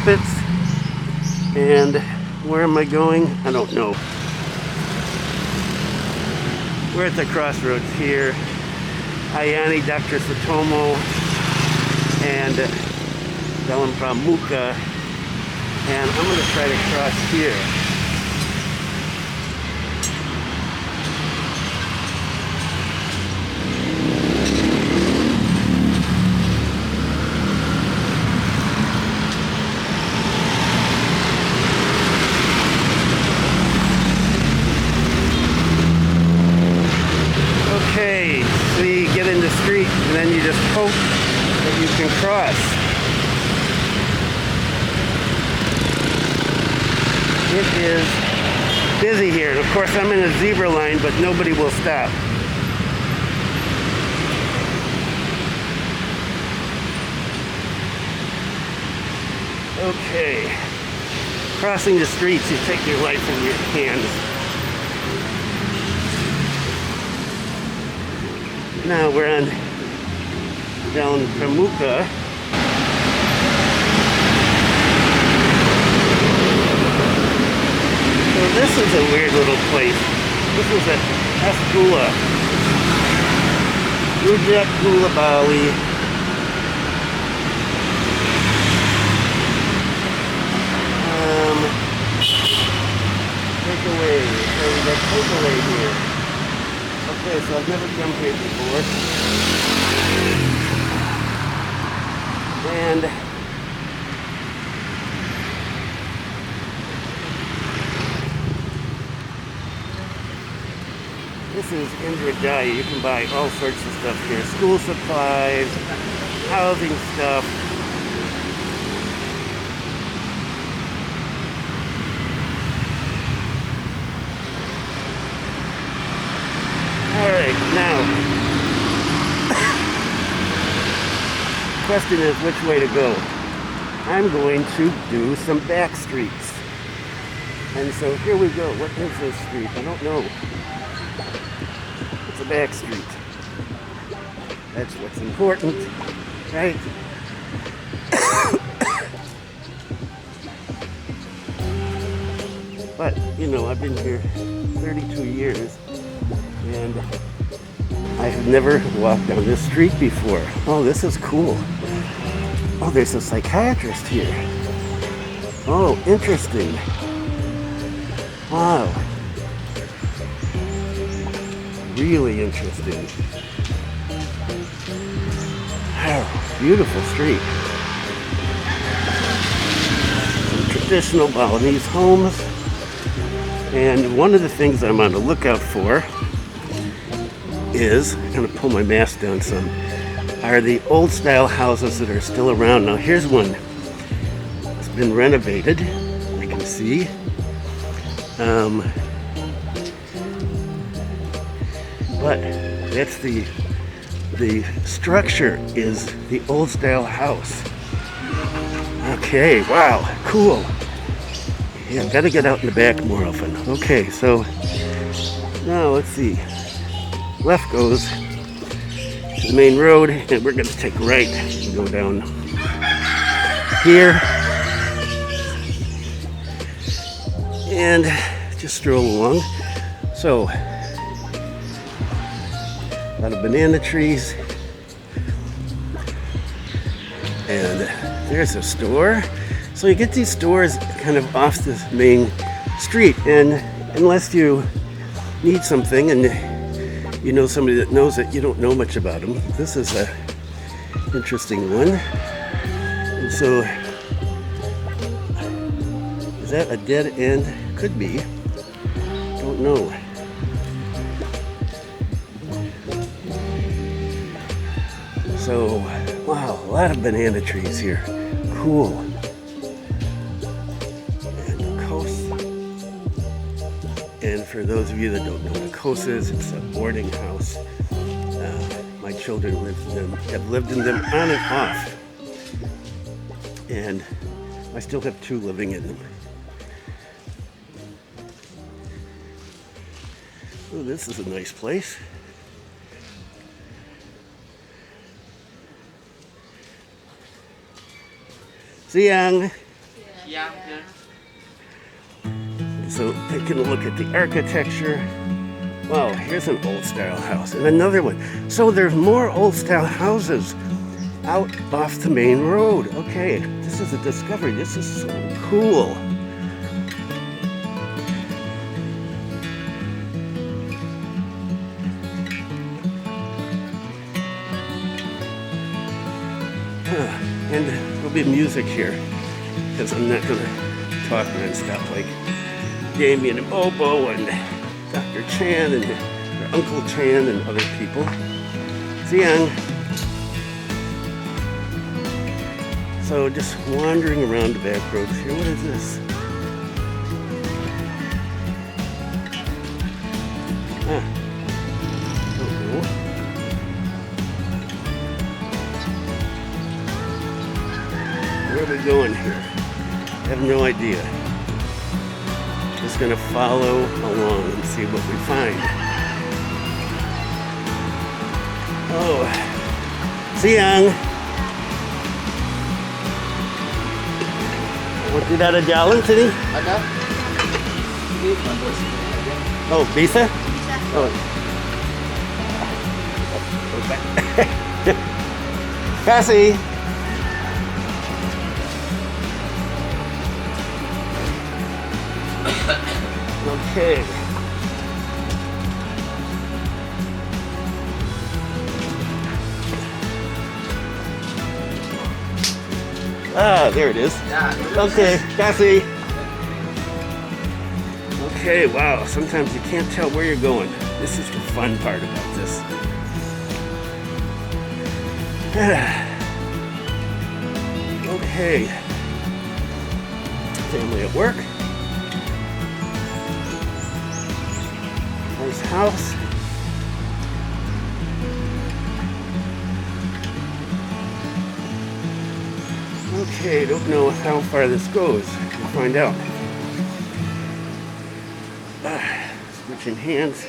Snippets. And where am I going? I don't know. We're at the crossroads here. Ayani, Dr. Satomo, and Jalan Pramuka. And I'm going to try to cross here. Okay, so you get in the street and then you just hope that you can cross. It is busy here. And of course I'm in a zebra line, but nobody will stop. Okay. Crossing the streets, you take your life in your hands. Now we're on Jalan Pramuka. So this is a weird little place. This is a Gula. Gula Bali. Takeaway. So we got takeaway here. Okay, so I've never come here before. And this is Indrajaya. You can buy all sorts of stuff here. School supplies, housing stuff. Alright, now, the question is which way to go. I'm going to do some back streets. And so here we go. What is this street? I don't know. It's a back street. That's what's important, right? But, you know, I've been here 32 years. And I have never walked down this street before. Oh, this is cool. Oh, there's a psychiatrist here. Oh, interesting. Wow. Really interesting. Wow, beautiful street. Some traditional Balinese homes. And one of the things I'm on the lookout for is, I'm going to pull my mask down some, are the old style houses that are still around. Now here's one. It's been renovated, I can see. But that's the structure is the old style house. Okay, wow, cool. Yeah, gotta get out in the back more often. Okay, so now let's see. Left goes to the main road, and we're going to take right and go down here and just stroll along. So, a lot of banana trees, and there's a store. So you get these stores kind of off the main street, and unless you need something and you know somebody that knows it, you don't know much about them. This is a interesting one. And so, is that a dead end? Could be. Don't know. So, wow, a lot of banana trees here. Cool. And the coast. And for those of you that don't know what a coast is, it's a boarding house. My children have lived in them on and off. And I still have two living in them. Oh, this is a nice place. Siang. So taking a look at the architecture. Wow, here's an old style house and another one. So there's more old style houses out off the main road. Okay, this is a discovery. This is so cool. And there'll be music here because I'm not gonna talk non-stop like Damien and Bobo and Dr. Chan and Uncle Chan and other people. Xiang. So just wandering around the back roads here. What is this? Don't know. Where are we going here? I have no idea. Just gonna follow along and see what we find. Oh, Siang. What did ada jalan sini? Ada. Oh, bisa? Oh. Kasih. Okay. Ah, there it is. Okay, Cassie. Okay, wow. Sometimes you can't tell where you're going. This is the fun part about this. Okay. Family at work. Nice house. Okay, don't know how far this goes. We'll find out. Switching hands.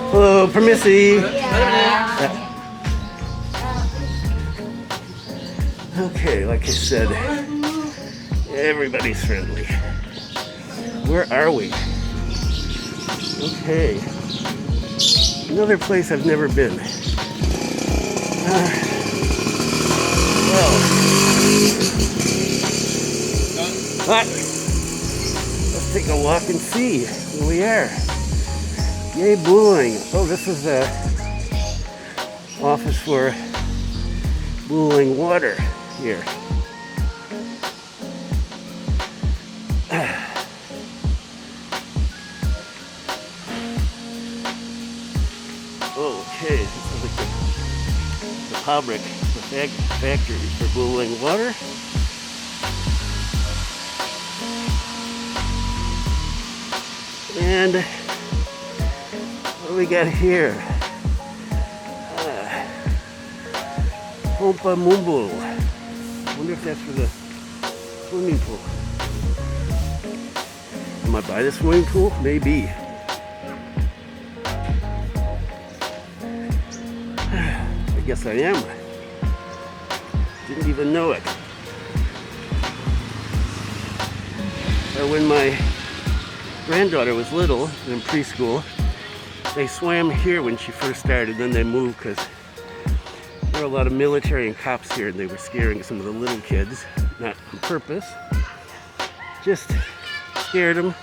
Hello, permisi. Okay, like I said, everybody's friendly. Where are we? Okay. Another place I've never been. Let's take a walk and see where we are. Yay, Booling. Oh, this is the office for Booling water here. Okay, this is like the Pabrik, the factory for Booling water. And what do we got here? Pompa Mumbul. I wonder if that's for the swimming pool. Am I by the swimming pool? Maybe. I guess I am. Didn't even know it. So when my granddaughter was little, in preschool, they swam here when she first started. Then they moved because there were a lot of military and cops here, and they were scaring some of the little kids, not on purpose, just scared them.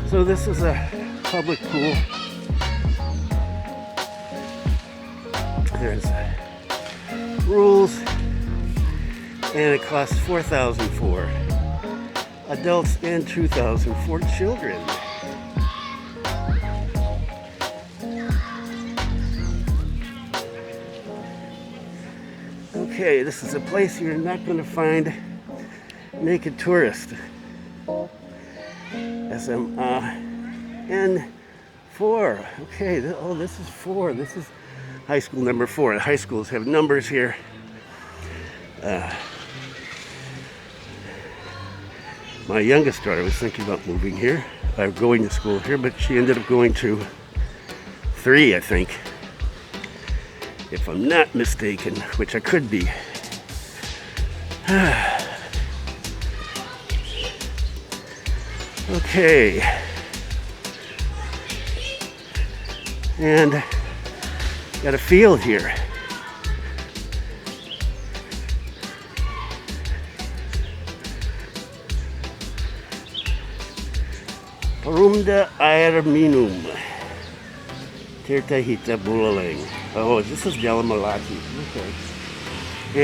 So this is a public pool. There's rules, and it costs $4,000 for adults and $2,000 for children. Okay, this is a place you're not going to find naked tourists. N4. Okay, this is 4. This is high school number 4. High schools have numbers here. My youngest daughter was thinking about moving here. by going to school here, but she ended up going to 3, I think, if I'm not mistaken, which I could be. Okay. And got a field here. Parumda air minum. Tirta hita bulaling. Oh, this is Jalan Melati. Okay.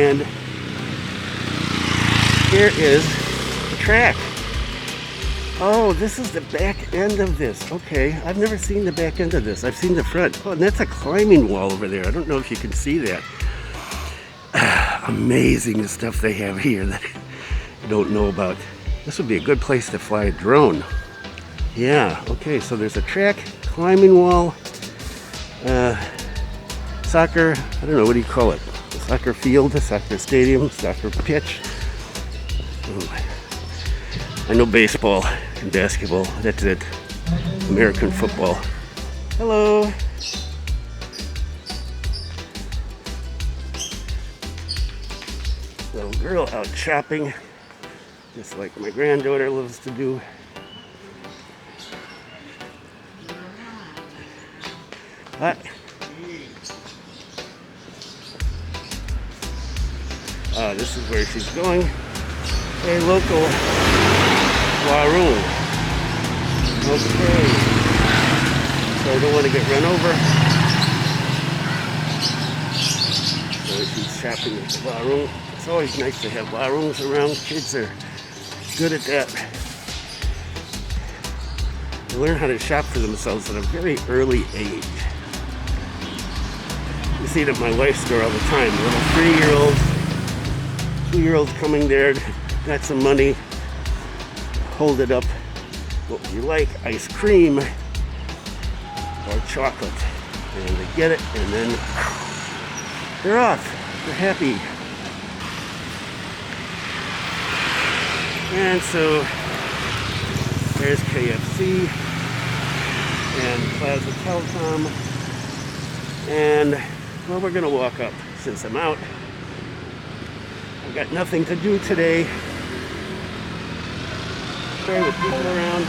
And here is the track. Oh, this is the back end of this. Okay, I've never seen the back end of this. I've seen the front. Oh, and that's a climbing wall over there. I don't know if you can see that. Amazing the stuff they have here that I don't know about. This would be a good place to fly a drone. Yeah, okay, so there's a track, climbing wall, soccer, I don't know, what do you call it? A soccer field, a soccer stadium, soccer pitch. I know baseball and basketball, that's it. American football. Hello. Little girl out shopping, just like my granddaughter loves to do. What? This is where she's going. A local warung. Okay. So I don't want to get run over. So she's shopping at the warung. It's always nice to have warungs around. Kids are good at that. They learn how to shop for themselves at a very early age. You see it at my wife's store all the time. Little 3-year-olds, 2-year-olds coming there, got some money, hold it up. What would you like? Ice cream or chocolate? And they get it, and then they're off. They're happy. And so there's KFC and Plaza Telecom. And well, we're gonna walk up since I'm out. I've got nothing to do today. There with people around.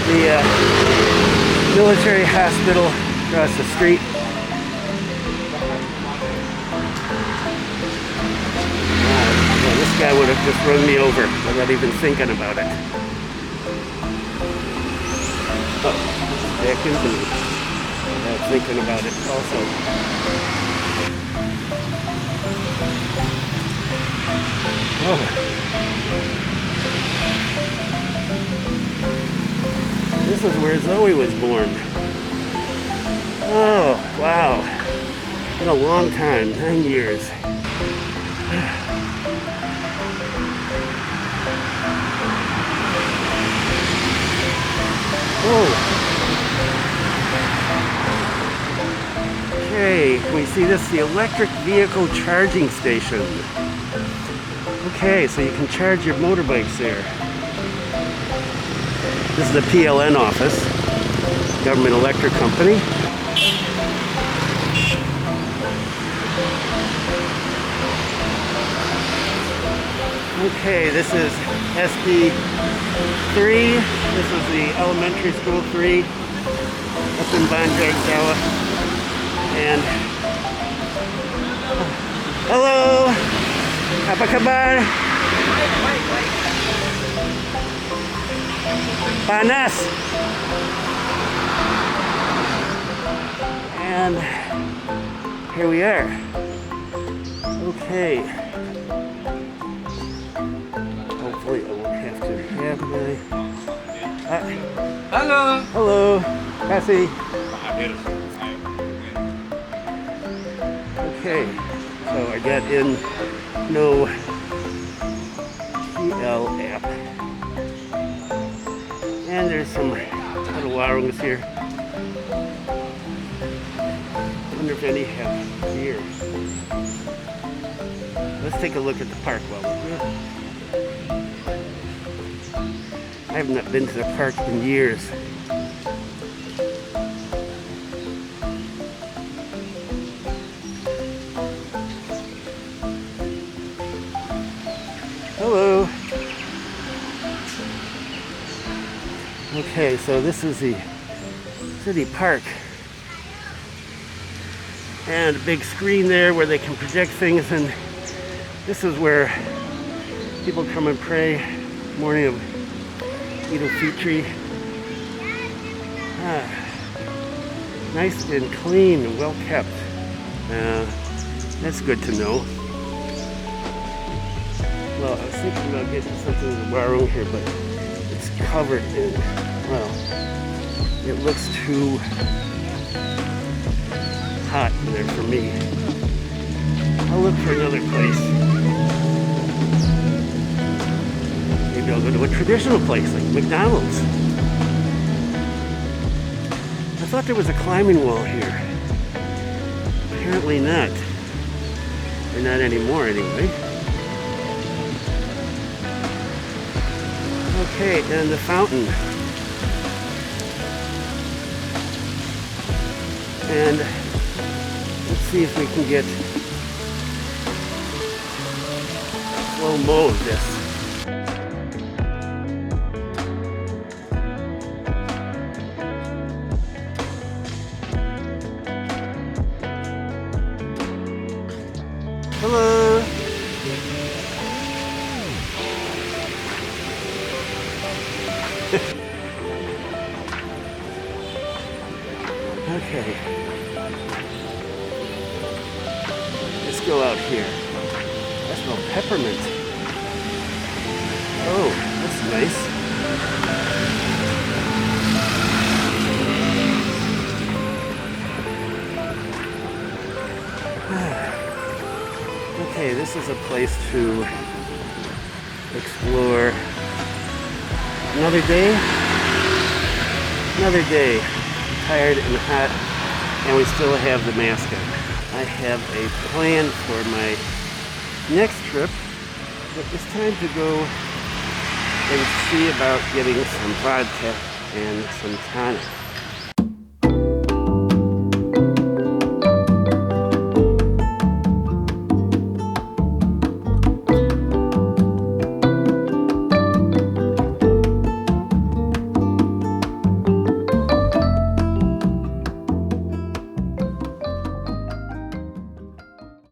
The military hospital across the street. Well, this guy would have just run me over without even thinking about it. Oh, back into me without thinking about it also. Oh. This is where Zoe was born. Oh, wow. Been a long time, 9 years. Oh. Okay, can we see this? The electric vehicle charging station. Okay, so you can charge your motorbikes there. This is the PLN office, Government Electric Company. Okay, this is SD3. This is the elementary school 3 up in Banjarnegara. And hello, apa kabar? Panas. And here we are. Okay. Hopefully I won't have to have my... Halo. Hello. Kasih. Okay. So I got in no TL app. And there's some little warungs here. wonder if any have deer. Let's take a look at the park while we're here. I have not been to the park in years. Hello. Okay, so this is the city park. And a big screen there where they can project things, and this is where people come and pray morning of Eid al-Fitr. Nice and clean and well kept. That's good to know. Well, I was thinking about getting something in the bar room here, but it's covered in, well, it looks too hot in there for me. I'll look for another place. Maybe I'll go to a traditional place like McDonald's. I thought there was a climbing wall here. Apparently not. Or not anymore anyway. Okay, and the fountain. And let's see if we can get slow-mo of this. Hello. Okay. Let's go out here. I smell peppermint. Oh, that's nice. Okay, this is a place to explore. Another day. Another day. Tired and hot, and we still have the mask on. I have a plan for my next trip, but it's time to go and see about getting some vodka and some tonic.